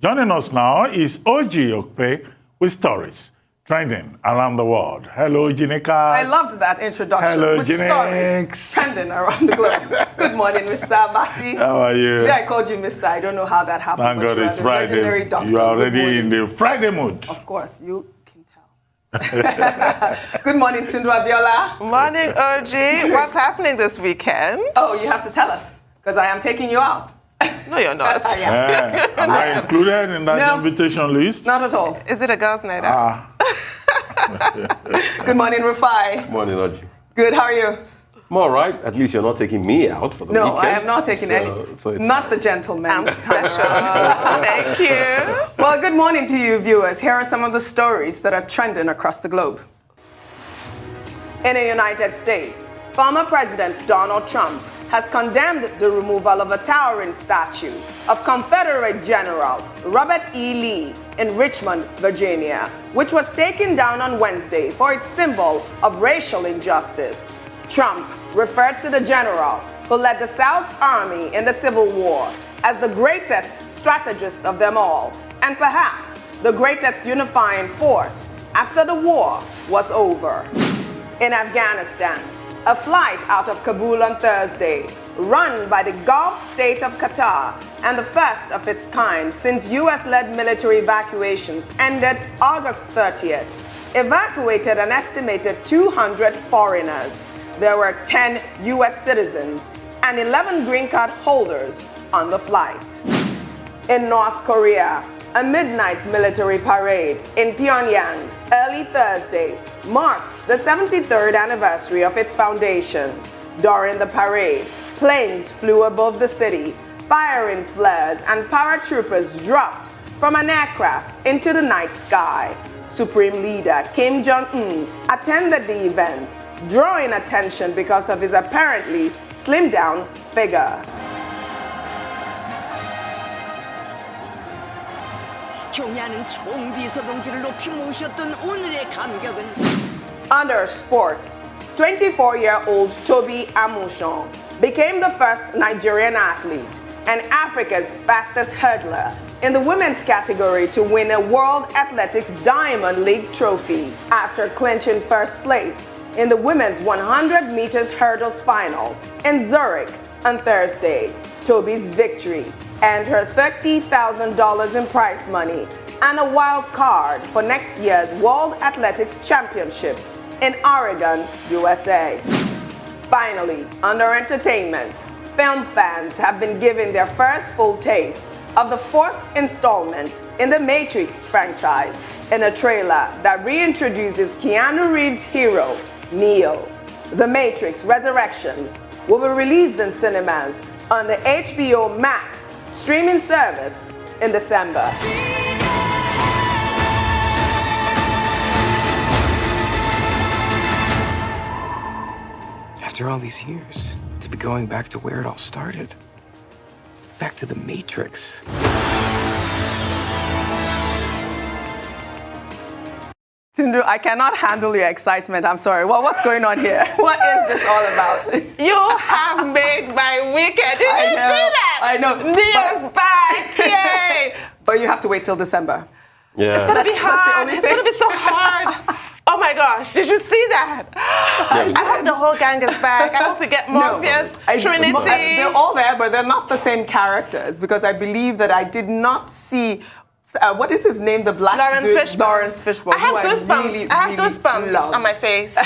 Joining us now is Okpe with stories trending around the world. Hello, Jinika. I loved that introduction. Hello, with stories trending around the globe. Good morning, Mr. Abati. How are you? Today I called you Mr. I don't know how that happened. Thank God it's Friday. You are already in the Friday mood. Of course, you can tell. Good morning, Tundu Abiola. Morning, Oji. What's happening this weekend? Oh, you have to tell us, because I am taking you out. No, you're not. Am I included in that invitation list? Not at all. Is it a girls' night out? Good morning, Rufai. Morning, Oji. Good, how are you? I'm all right. At least you're not taking me out for the weekend. No, I am not taking any. So it's not the gentleman. I'm special. Thank you. Well, good morning to you, viewers. Here are some of the stories that are trending across the globe. In the United States, former President Donald Trump has condemned the removal of a towering statue of Confederate General Robert E. Lee in Richmond, Virginia, which was taken down on Wednesday for its symbol of racial injustice. Trump referred to the general who led the South's army in the Civil War as the greatest strategist of them all, and perhaps the greatest unifying force after the war was over. In Afghanistan, a flight out of Kabul on Thursday, run by the Gulf state of Qatar and the first of its kind since US-led military evacuations ended August 30th, evacuated an estimated 200 foreigners. There were 10 US citizens and 11 green card holders on the flight. In North Korea, a midnight military parade in Pyongyang early Thursday marked the 73rd anniversary of its foundation. During the parade, planes flew above the city, firing flares, and paratroopers dropped from an aircraft into the night sky. Supreme Leader Kim Jong-un attended the event, drawing attention because of his apparently slimmed-down figure. Under sports, 24-year-old Tobi Amusan became the first Nigerian athlete and Africa's fastest hurdler in the women's category to win a World Athletics Diamond League trophy after clinching first place in the women's 100 meters hurdles final in Zurich on Thursday. Tobi's victory earned her $30,000 in prize money and a wild card for next year's World Athletics Championships in Oregon, USA. Finally, under entertainment, film fans have been given their first full taste of the fourth installment in the Matrix franchise in a trailer that reintroduces Keanu Reeves' hero, Neo. The Matrix Resurrections will be released in cinemas on the HBO Max streaming service in December. After all these years, to be going back to where it all started. Back to the Matrix. Tundu, I cannot handle your excitement. I'm sorry. Well, what's going on here? What is this all about? You have made my weekend. Did you see that? I know. Neo's back. Yay. But you have to wait till December. Yeah. It's going to be hard. It's going to be so hard. Oh my gosh, did you see that? I hope the whole gang is back. I hope we get Morpheus, Trinity. They're all there, but they're not the same characters because I believe that I did not see, what is his name, the black dude? Lawrence Fishburne. I have goosebumps on my face. I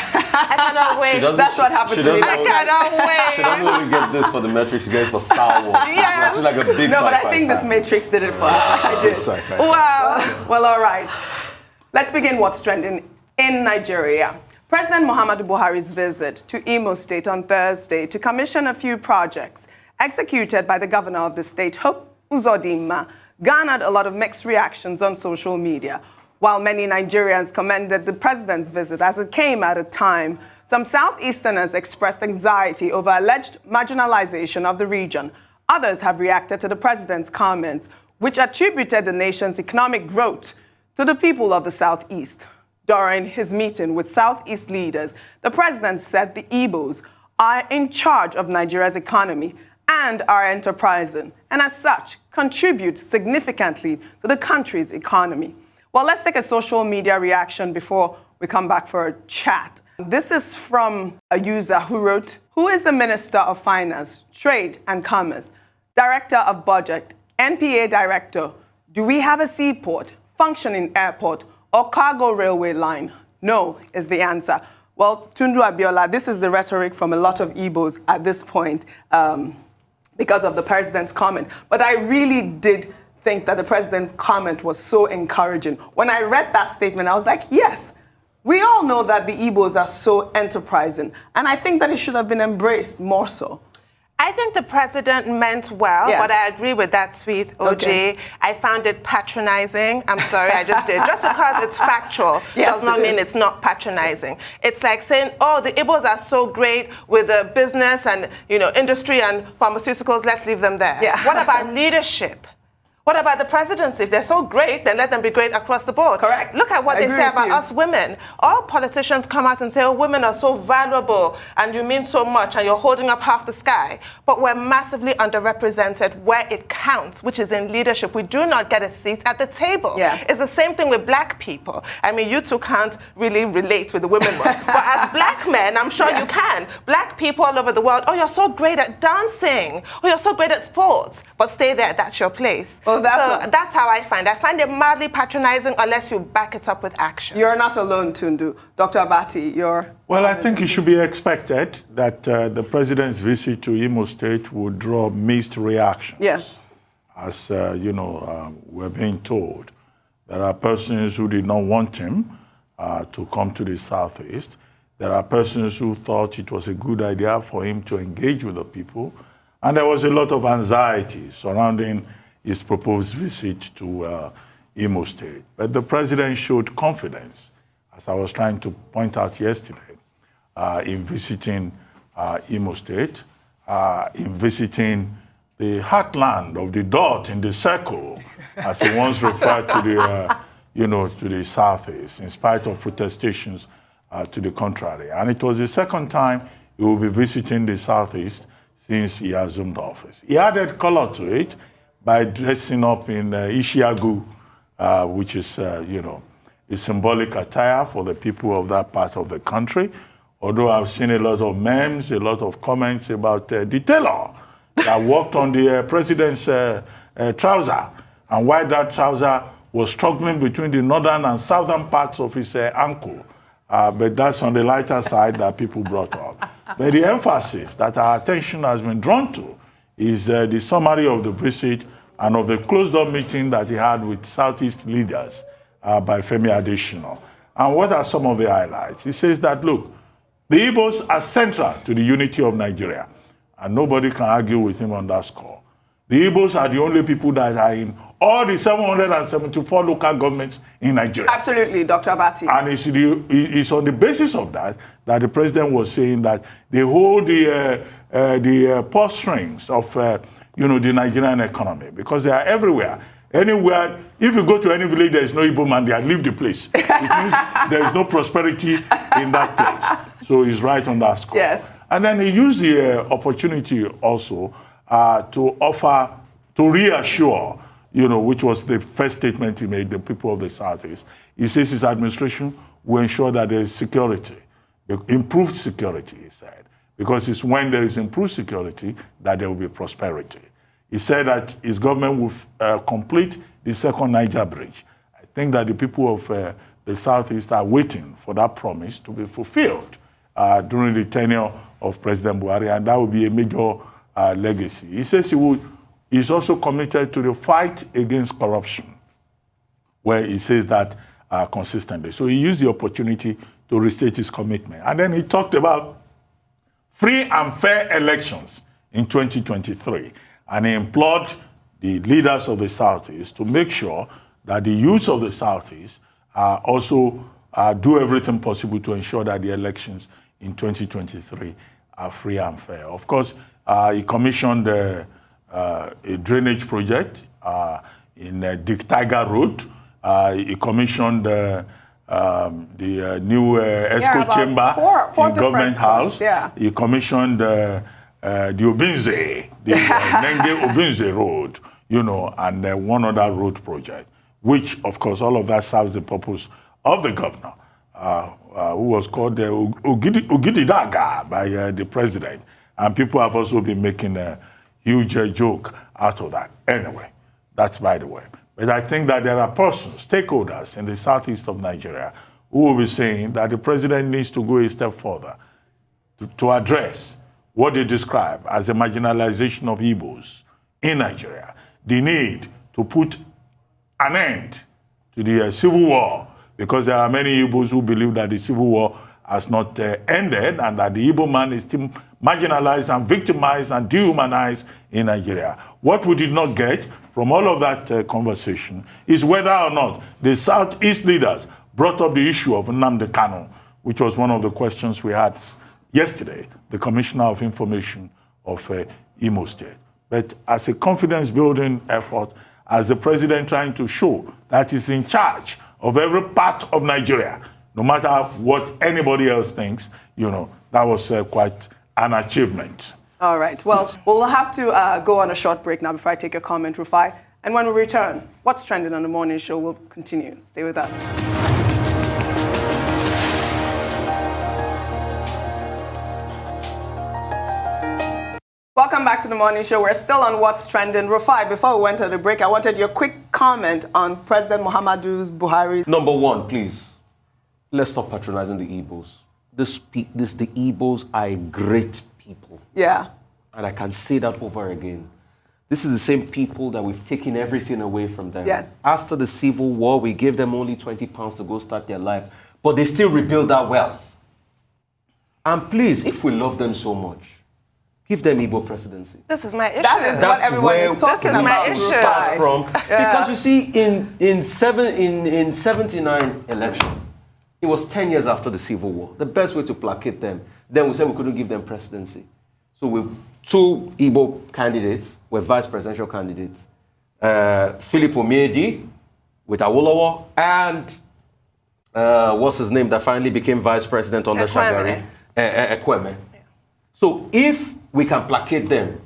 cannot wait. That's what happened to me. I cannot wait. She doesn't only get this for the Matrix, she gets it for Star Wars. Yeah. She's like a big No, but I sci-fi think this fan. Matrix did it for her. I did. Wow. Well, all right. Let's begin what's trending in Nigeria. President Muhammadu Buhari's visit to Imo State on Thursday to commission a few projects executed by the governor of the state, Hope Uzodinma, garnered a lot of mixed reactions on social media. While many Nigerians commended the president's visit as it came at a time, some Southeasterners expressed anxiety over alleged marginalization of the region. Others have reacted to the president's comments, which attributed the nation's economic growth to the people of the Southeast. During his meeting with Southeast leaders, the president said the Igbos are in charge of Nigeria's economy and are enterprising, and as such, contribute significantly to the country's economy. Well, let's take a social media reaction before we come back for a chat. This is from a user who wrote, "Who is the Minister of Finance, Trade and Commerce, Director of Budget, NPA Director? Do we have a seaport, functioning airport, or cargo railway line? No," is the answer. Well, Tundu Abiola, this is the rhetoric from a lot of Igbos at this point because of the president's comment. But I really did think that the president's comment was so encouraging. When I read that statement, I was like, yes, we all know that the Igbos are so enterprising. And I think that it should have been embraced more so. I think the president meant well, Yes. but I agree with that tweet, OJ. Okay. I found it patronizing. I'm sorry, I just did. Just because it's factual Yes, does not it mean is. it's not patronizing. It's like saying, oh, the Igbos are so great with the business and industry and pharmaceuticals, let's leave them there. Yeah. What about leadership? What about the presidency? If they're so great, then let them be great across the board. Correct. Look at what I they agree say with about you. us women. All politicians come out and say, oh, women are so valuable and you mean so much and you're holding up half the sky. But we're massively underrepresented where it counts, which is in leadership. We do not get a seat at the table. Yeah. It's the same thing with black people. I mean, you two can't really relate with the women one. But as black men, I'm sure you can. Black people all over the world, oh, you're so great at dancing. Oh, you're so great at sports. But stay there, that's your place. Well, That's how I find it mildly patronizing unless you back it up with action. You're not alone, Tundu. Dr. Abati, you're... Well, I think it should be expected that the president's visit to Imo State would draw mixed reaction. Yes. As we're being told, there are persons who did not want him to come to the Southeast. There are persons who thought it was a good idea for him to engage with the people. And there was a lot of anxiety surrounding his proposed visit to Imo State. But the president showed confidence, as I was trying to point out yesterday, in visiting Imo State, in visiting the heartland of the dot in the circle, as he once referred to the, to the Southeast, in spite of protestations to the contrary. And it was the second time he will be visiting the Southeast since he assumed office. He added color to it by dressing up in Ishiagu, which is, a symbolic attire for the people of that part of the country. Although I've seen a lot of memes, a lot of comments about the tailor that worked on the president's trouser, and why that trouser was struggling between the northern and southern parts of his ankle. But that's on the lighter side that people brought up. But the emphasis that our attention has been drawn to is the summary of the visit and of the closed-door meeting that he had with Southeast leaders by Femi Adesina. And what are some of the highlights? He says that, look, the Igbos are central to the unity of Nigeria, and nobody can argue with him on that score. The Igbos are the only people that are in all the 774 local governments in Nigeria. Absolutely, Dr. Abati. And it's on the basis of that that the president was saying that they hold the purse strings of the Nigerian economy, because they are everywhere. Anywhere, if you go to any village, there is no Igbo man there, leave the place. It means there is no prosperity in that place. So he's right on that score. Yes. And then he used the opportunity also to reassure, which was the first statement he made, the people of the Southeast. He says his administration will ensure that there is security, improved security, he said, because it's when there is improved security that there will be prosperity. He said that his government will complete the second Niger Bridge. I think that the people of the Southeast are waiting for that promise to be fulfilled during the tenure of President Buhari, and that will be a major legacy. He says he's also committed to the fight against corruption, where he says that consistently. So he used the opportunity to restate his commitment. And then he talked about free and fair elections in 2023. And he implored the leaders of the Southeast to make sure that the youth of the Southeast also do everything possible to ensure that the elections in 2023 are free and fair. Of course, he commissioned a drainage project in Dick Tiger Road. He commissioned the new ESCO chamber four in Government House. Yeah. He commissioned Obinze, the Nenge Obinze Road, and one other road project, which, of course, all of that serves the purpose of the governor, who was called Ogididaga by the president. And people have also been making a huge joke out of that. Anyway, that's by the way. But I think that there are persons, stakeholders in the southeast of Nigeria, who will be saying that the president needs to go a step further to address what they describe as the marginalization of Igbos in Nigeria, the need to put an end to the civil war, because there are many Igbos who believe that the civil war has not ended and that the Igbo man is still marginalized and victimized and dehumanized in Nigeria. What we did not get from all of that conversation is whether or not the Southeast leaders brought up the issue of Nnamdi Kanu, which was one of the questions we had yesterday, the Commissioner of Information of Imo State. But as a confidence-building effort, as the president trying to show that he's in charge of every part of Nigeria, no matter what anybody else thinks, that was quite an achievement. All right. Well, we'll have to go on a short break now before I take your comment, Rufai. And when we return, what's trending on the morning show will continue. Stay with us. Welcome back to the morning show. We're still on What's Trending. Rufai, before we went to the break, I wanted your quick comment on President Muhammadu Buhari. Number one, please, let's stop patronizing the Igbos. The Igbos are a great people. Yeah. And I can say that over again. This is the same people that we've taken everything away from them. Yes. After the Civil War, we gave them only £20 to go start their life, but they still rebuild that wealth. And please, if we love them so much, give them Igbo presidency. This is my issue. That's what everyone is talking about. This is my issue. Start from. Yeah. Because you see, in 79 election, it was 10 years after the Civil War. The best way to placate them, then we said we couldn't give them presidency. So two Igbo candidates were vice presidential candidates. Philip Omiedi with Awolowo and what's his name that finally became vice president under Shagari? Ekweme. Yeah. So if we can placate them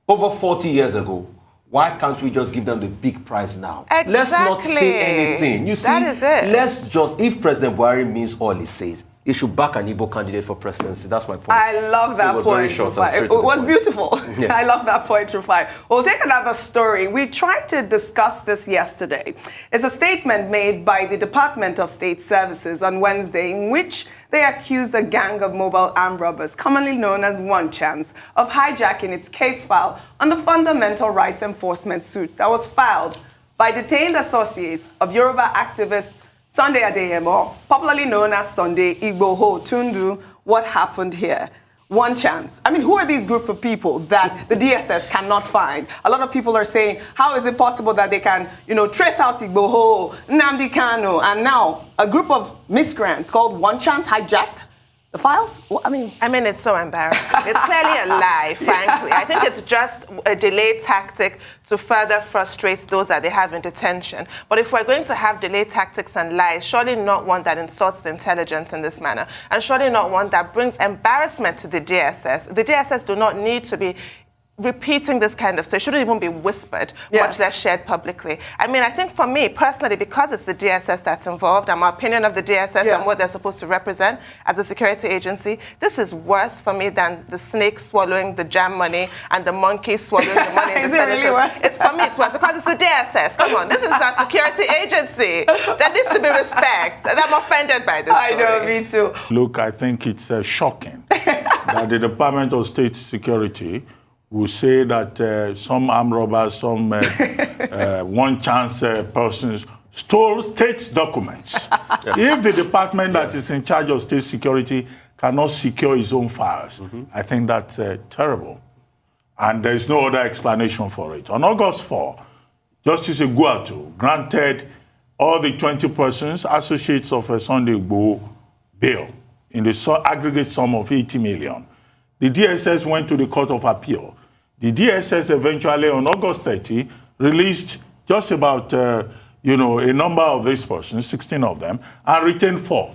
over 40 years ago, why can't we just give them the big prize now? Exactly. Let's not say anything. You see, that is it. Let's just, if President Buhari means all he says, he should back an Igbo candidate for presidency. That's my point. I love that point, Rufai. It was beautiful. Yeah. I love that point, Rufai. We'll take another story. We tried to discuss this yesterday. It's a statement made by the Department of State Services on Wednesday in which they accused a gang of mobile armed robbers, commonly known as One Chance, of hijacking its case file on the fundamental rights enforcement suit that was filed by detained associates of Yoruba activist Sunday Adeyemo, popularly known as Sunday Igboho Tundu. What happened here? One Chance. I mean, who are these group of people that the DSS cannot find? A lot of people are saying, how is it possible that they can, trace out Igboho, Nnamdi Kanu, and now a group of miscreants called One Chance hijacked the files? Well, I mean, it's so embarrassing. It's clearly a lie, frankly. I think it's just a delay tactic to further frustrate those that they have in detention. But if we're going to have delay tactics and lies, surely not one that insults the intelligence in this manner, and surely not one that brings embarrassment to the DSS. The DSS do not need to be repeating this kind of stuff. It shouldn't even be whispered, much less shared publicly. I mean, I think for me, personally, because it's the DSS that's involved, and my opinion of the DSS and what they're supposed to represent as a security agency, this is worse for me than the snake swallowing the jam money and the monkey swallowing the money in the Senate. Really worse? For me, it's worse because it's the DSS. Come on, this is our security agency. There needs to be respect. And I'm offended by this story. I know, me too. Look, I think it's shocking that the Department of State Security will say that some armed robbers, some One Chance persons stole state documents. If the department that is in charge of state security cannot secure its own files, I think that's terrible. And there's no other explanation for it. On August 4, Justice Iguatu granted all the 20 persons, associates of Sunday Igboho, bail in the aggregate sum of 80 million. The DSS went to the Court of Appeal. The DSS eventually, on August 30, released just about, a number of these persons, 16 of them, and retained 4,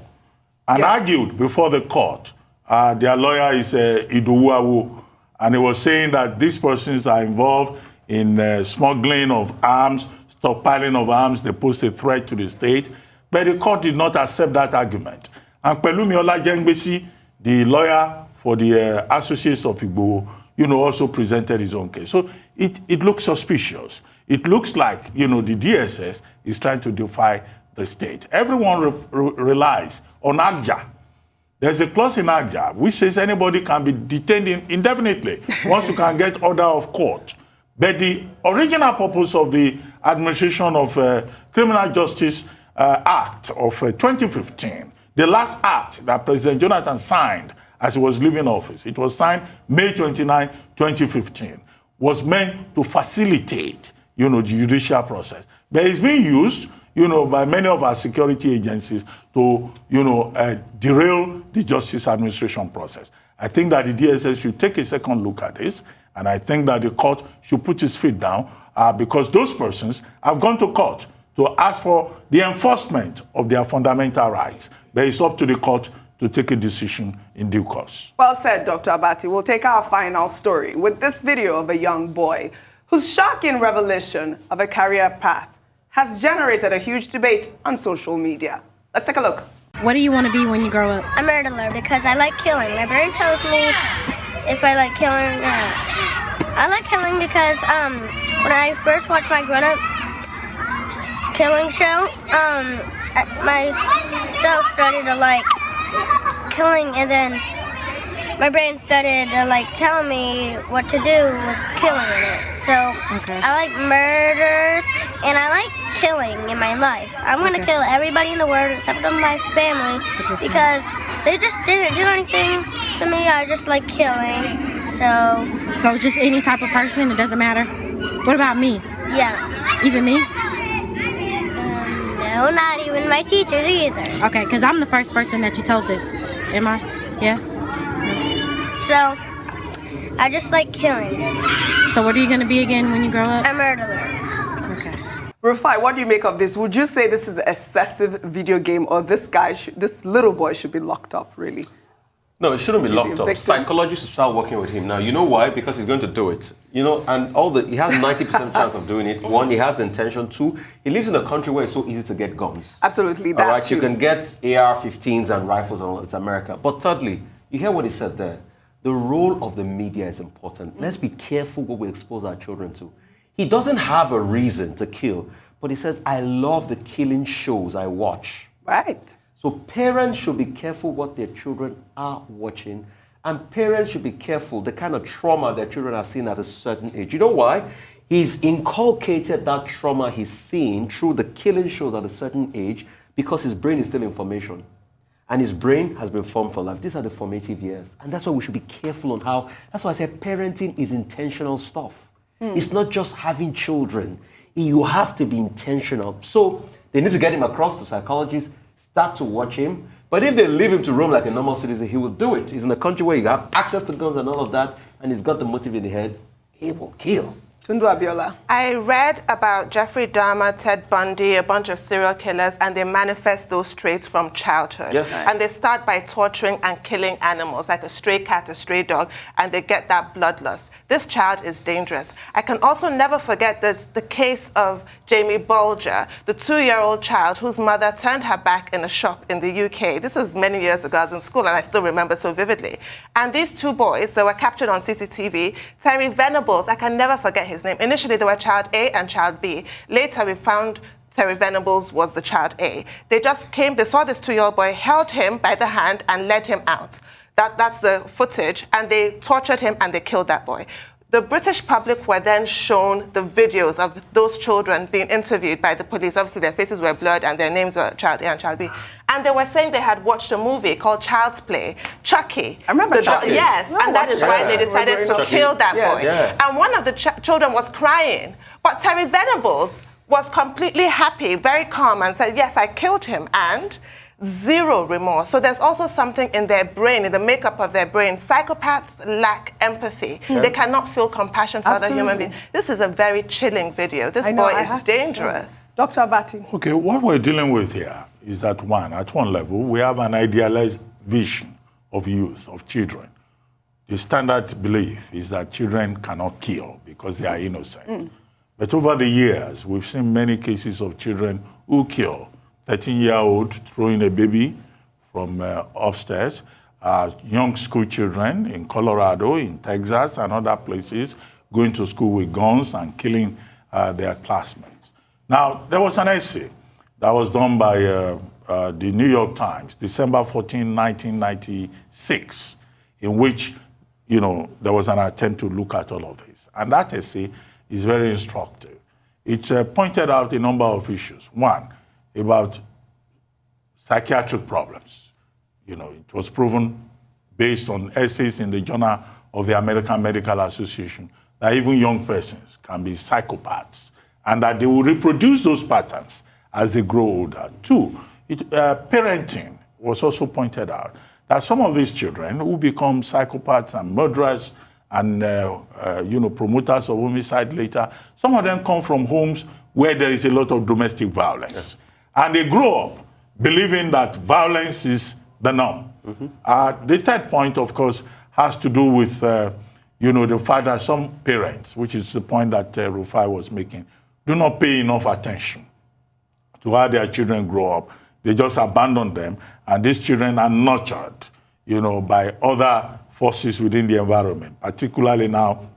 and argued before the court. Their lawyer is Idowu, and he was saying that these persons are involved in smuggling of arms, stockpiling of arms. They pose a threat to the state. But the court did not accept that argument. And Pelumi Olajengbesi, the lawyer for the Associates of Igbo, also presented his own case. So it looks suspicious. It looks like, the DSS is trying to defy the state. Everyone relies on AGJA. There's a clause in AGJA which says anybody can be detained indefinitely once you can get order of court. But the original purpose of the Administration of Criminal Justice Act of 2015, the last act that President Jonathan signed as he was leaving office, it was signed May 29, 2015, was meant to facilitate, the judicial process. But it's being used, by many of our security agencies to, derail the justice administration process. I think that the DSS should take a second look at this, and I think that the court should put its feet down because those persons have gone to court to ask for the enforcement of their fundamental rights. But it's up to the court to take a decision in due course. Well said, Dr. Abati. We'll take our final story with this video of a young boy whose shocking revelation of a career path has generated a huge debate on social media. Let's take a look. What do you want to be when you grow up? A murderer because I like killing. My brain tells me if I like killing or not. I like killing because when I first watched my grown-up killing show, myself started to like killing, and then my brain started to like tell me what to do with killing in it. So I like murders and I like killing in my life. I'm gonna kill everybody in the world except for my family because they just didn't do anything to me. I just like killing. So just any type of person, it doesn't matter? What about me? Yeah. Even me? No, not even my teachers either. Okay, because I'm the first person that you told this. Am I? Yeah? So, I just like killing. So what are you going to be again when you grow up? A murderer. Okay. Rufai, what do you make of this? Would you say this is an excessive video game, or this little boy should be locked up, really? No, it shouldn't be locked up. Psychologists should start working with him now. You know why? Because he's going to do it. And he has 90% chance of doing it. One, he has the intention. Two, he lives in a country where it's so easy to get guns. Absolutely, that all right, too. You can get AR-15s and rifles and all. It's America. But thirdly, you hear what he said there. The role of the media is important. Let's be careful what we expose our children to. He doesn't have a reason to kill, but he says, I love the killing shows I watch. Right. So parents should be careful what their children are watching, and parents should be careful the kind of trauma their children are seeing at a certain age. You know why? He's inculcated that trauma he's seeing through the killing shows at a certain age because his brain is still in formation. And his brain has been formed for life. These are the formative years. And that's why we should be careful on how, that's why I say parenting is intentional stuff. It's not just having children. You have to be intentional. So they need to get him across to psychologists, start to watch him. But if they leave him to roam like a normal citizen, he will do it. He's in a country where you have access to guns and all of that, and he's got the motive in the head. He will kill. Tundu Abiola. I read about Jeffrey Dahmer, Ted Bundy, a bunch of serial killers, and they manifest those traits from childhood. Yes. Nice. And they start by torturing and killing animals, like a stray cat, a stray dog, and they get that bloodlust. This child is dangerous. I can also never forget the case of Jamie Bulger, the 2-year-old child whose mother turned her back in a shop in the UK. This was many years ago. I was in school, and I still remember so vividly. And these two boys, they were captured on CCTV. Terry Venables, I can never forget his name. Initially, they were child A and child B. Later, we found Terry Venables was the child A. They just came, they saw this 2-year-old boy, held him by the hand and led him out. That's the footage, and they tortured him and they killed that boy. The British public were then shown the videos of those children being interviewed by the police. Obviously, their faces were blurred and their names were Child A and Child B. And they were saying they had watched a movie called Child's Play, Chucky. I remember Chucky. Yes, and that is why they decided to kill that boy. Yeah. And one of the children was crying. But Terry Venables was completely happy, very calm, and said, yes, I killed him, and zero remorse. So there's also something in their brain, in the makeup of their brain. Psychopaths lack empathy. Yeah. They cannot feel compassion for other human beings. Absolutely. This is a very chilling video. This boy is dangerous. Dr. Abati. Okay, what we're dealing with here is that at one level, we have an idealized vision of youth, of children. the standard belief is that children cannot kill because they are innocent. But over the years, we've seen many cases of children who kill. 13-year-old throwing a baby from upstairs, young school children in Colorado, in Texas, and other places going to school with guns and killing their classmates. Now, there was an essay that was done by the New York Times, December 14, 1996, in which, there was an attempt to look at all of this. And that essay is very instructive. It pointed out a number of issues. One, about psychiatric problems. It was proven based on essays in the Journal of the American Medical Association that even young persons can be psychopaths and that they will reproduce those patterns as they grow older. Two, parenting was also pointed out that some of these children who become psychopaths and murderers and promoters of homicide later, some of them come from homes where there is a lot of domestic violence. Yes. And they grow up believing that violence is the norm. The third point, of course, has to do with the fact that some parents, which is the point that Rufai was making, do not pay enough attention to how their children grow up. They just abandon them, and these children are nurtured, by other forces within the environment, particularly now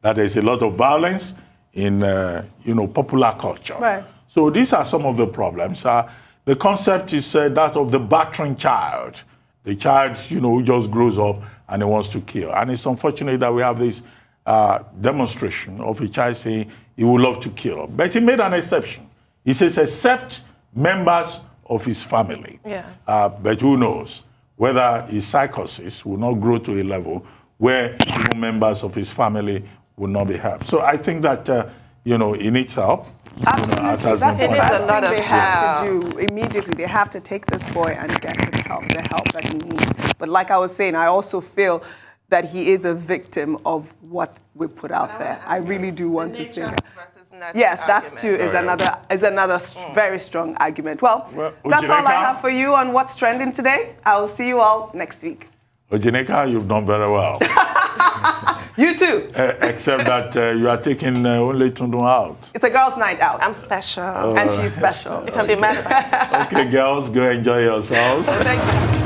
that there's a lot of violence in, popular culture. Right. So these are some of the problems. The concept is that of the battering child. The child, who just grows up and he wants to kill. And it's unfortunate that we have this demonstration of a child saying he would love to kill. But he made an exception. He says, except members of his family. Yes. But who knows whether his psychosis will not grow to a level where even members of his family will not be helped. So I think that, he needs help. Absolutely. As has That's the been first pointed out. thing they have to do immediately. They have to take this boy and get him the help that he needs. But like I was saying, I also feel that he is a victim of what we put out there. I really do want to say that. Yes, that too is another very strong argument. Well, that's all I have for you on What's Trending today. I will see you all next week. Ojineka, you've done very well. You too. Except that you are taking only Tundu out. It's a girls' night out. I'm special. And she's special. You can be mad about it. Okay, girls, go enjoy yourselves. Thank you.